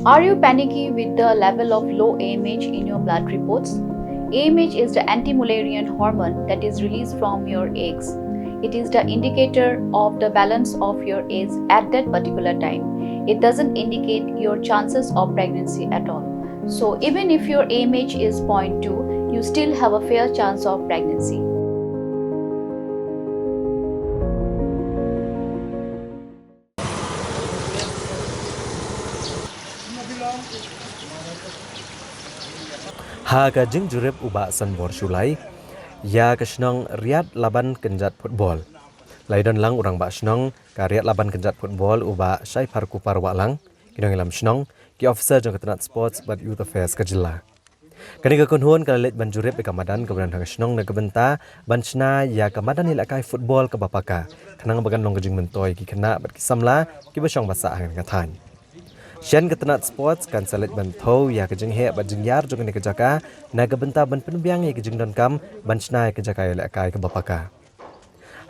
Are you panicky with the level of low AMH in your blood reports? AMH is the anti-Mullerian hormone that is released from your eggs. It is the indicator of the balance of your eggs at that particular time. It doesn't indicate your chances of pregnancy at all. So even if your AMH is 0.2, you still have a fair chance of pregnancy. Ha ka jing jurep uba san bor shulai ya ka shnong riat laban kenjat football laidan lang urang ba shnong ka riat laban kenjat football uba shai par kupar wa lang kinong ilam shnong ki officer jong ketenat sports but youth affairs ka jilla kani ka konhon ka let ban jurep ka madan ka ban hang shnong na ka benta ban chna ya ka madan ila kai football ka bapaka kanang bagan long ka jing mentoy ki kana bat ki samla ki ba shong basa hang ka than Shen ketenat sports kan salit bantau ya kejeng he bajeng yar jong ni kejaka naga benta ban penbiang ya kejeng don kam ban snai kejaka ya kai ke bapaka.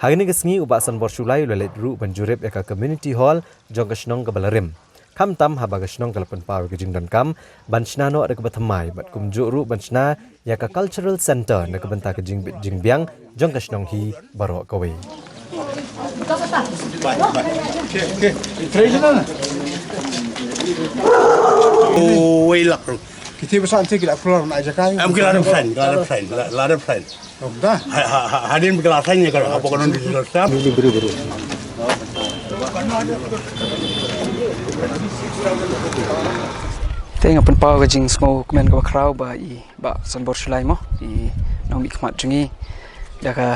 Hari ni kesngi ubasan borsulai lelet ru ban jurep ya ka community hall jong kesnong ke balarim. Kam tam haba kesnong ke lepen pau kejeng don kam ban snano ada ke batamai bat kumjuk ru ban sna ya ka cultural center naga benta kejeng jing biang jong kesnong hi barok kawe. Oh, ilak. Kita besar nanti kita keluar nak jakai. Am kelar friend. Oh, dah. Hadin kelar friend ya kalau apa konon di luar sana. Beri. Tengah penpau kajing semua kemen kau kerau ba sanbor sulai mo i nami kemat jungi dah ka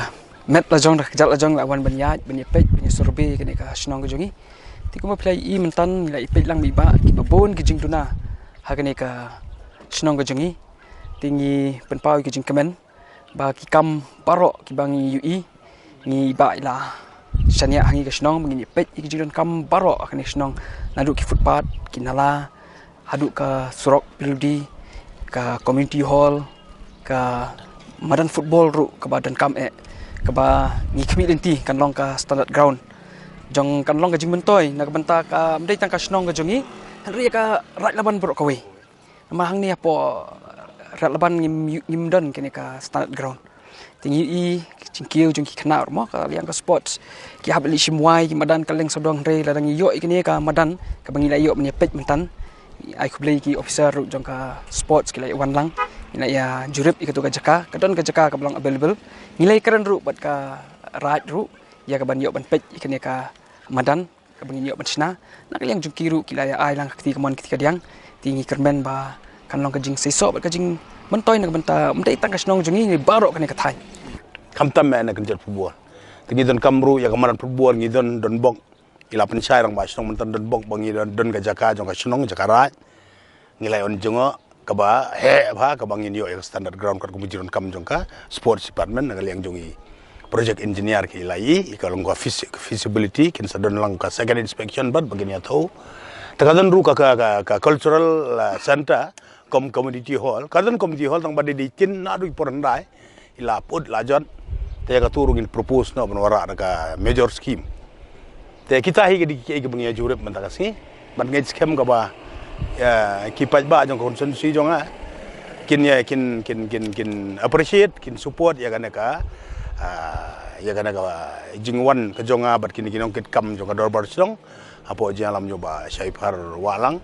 met lajong dah kejat lajong lawan banyat pek survey kene ka senong kajungi tiku ma play i mentan nilai ipet lang biba ki babon kijing tuna ha kene ka senong kajungi tinggi penpau kijing kemen ba ki kam parok ki bangi ui ni ba ila sanya hangi ka senong bangi ipet kijing kam parok kene senong nadu ki footpath ki nala haduk ke surok piludi ke community hall ke madan football ru ke badan kam ke ba ngi khmi lenti kan long ka standard ground jong kan long ka jing mentoy nak benta ka mdai tang ka snong ka jongi ri ka rat laban bro kawe ma hang ni apo rat laban ngim don kene ka standard ground tingi i cingkiu jong ki khna mo ka liang ka sports ki habli simwai ki madan ka leng sodong re ladang yo ikene ka madan ka bangi la yo menyepet mentan ai kublai ki officer ru jong ka sports ki lai wan lang ina ya jurip ikatu ka jaka kadon ka jaka ka belong available nilai keren ru bat ka right ru ya ka ban yo ban pet ikene ka madan ka bangi yo ban sna nak yang jong kiru ki lai ai lang kti ka mon kti ka diang tingi kermen ba kan long ka jing sesok bat ka jing mentoy nak benta mdai tang ka snong jongi ni barok kane ka thai Kam tam na kenjat football. Tegi don kamru ya kamaran football ngi don bok ila pensai rang ba snong mentan don bok bangi don ka jaka jong ka snong jaka rai ngilai on jongo ka ba he ba ka bangin yo standard ground ka kumijiron kam jong ka sports department na liang jongi project engineer ki ilai ikalong ka feasibility kin sa don lang ka second inspection bad bagini atau takadon ru ka cultural center community hall kadon community hall tang bade ditin na du porandai ila put lajon te ka turungin propose no banwara ka major scheme te kita hi ke bangi jurep mentakasi ban ngai scam ka ba ki paj ba jong konsensi jong kin appreciate kin support ya kana ka jingwan ka jonga bat kin kinong kit kam jong ka dorbar silong apo jalam nyo ba shaipar walang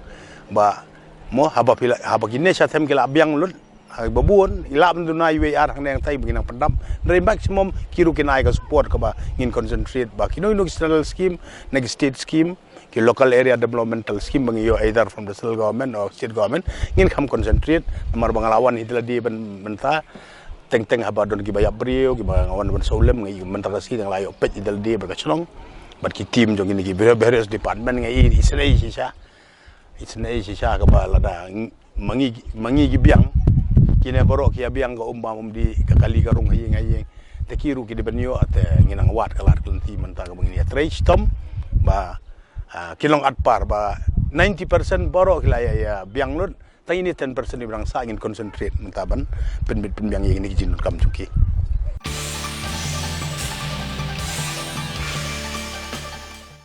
ba mo haba kinne sa them kila abyang lut babun ilap dunai we ar hang tai beginang pendam dari maximum kiru kinai ka support ka ba ngin concentrate ba kino national scheme next state scheme ki local area developmental scheme bangi yo either from the central government or state government ngin kam concentrate mar bangalawan hitla di benta teng haba don ki bayap brio ki bangawan ban solem ngi menta kasi nang layo pet idal di berkachlong bat ki team jong ini ki various department ngi isnei sisa ka ba lada mangi gi biang kine borok ya biang ka di kakali karung hayeng te kiru ki de benyo ate nginang wat kalar klenti menta ka bangini trace tom ba kilong atpar ba 90% borok ya biang lut ta ini 10% di berang sa ingin concentrate mentaban pen biang yang ini kijin kam cuki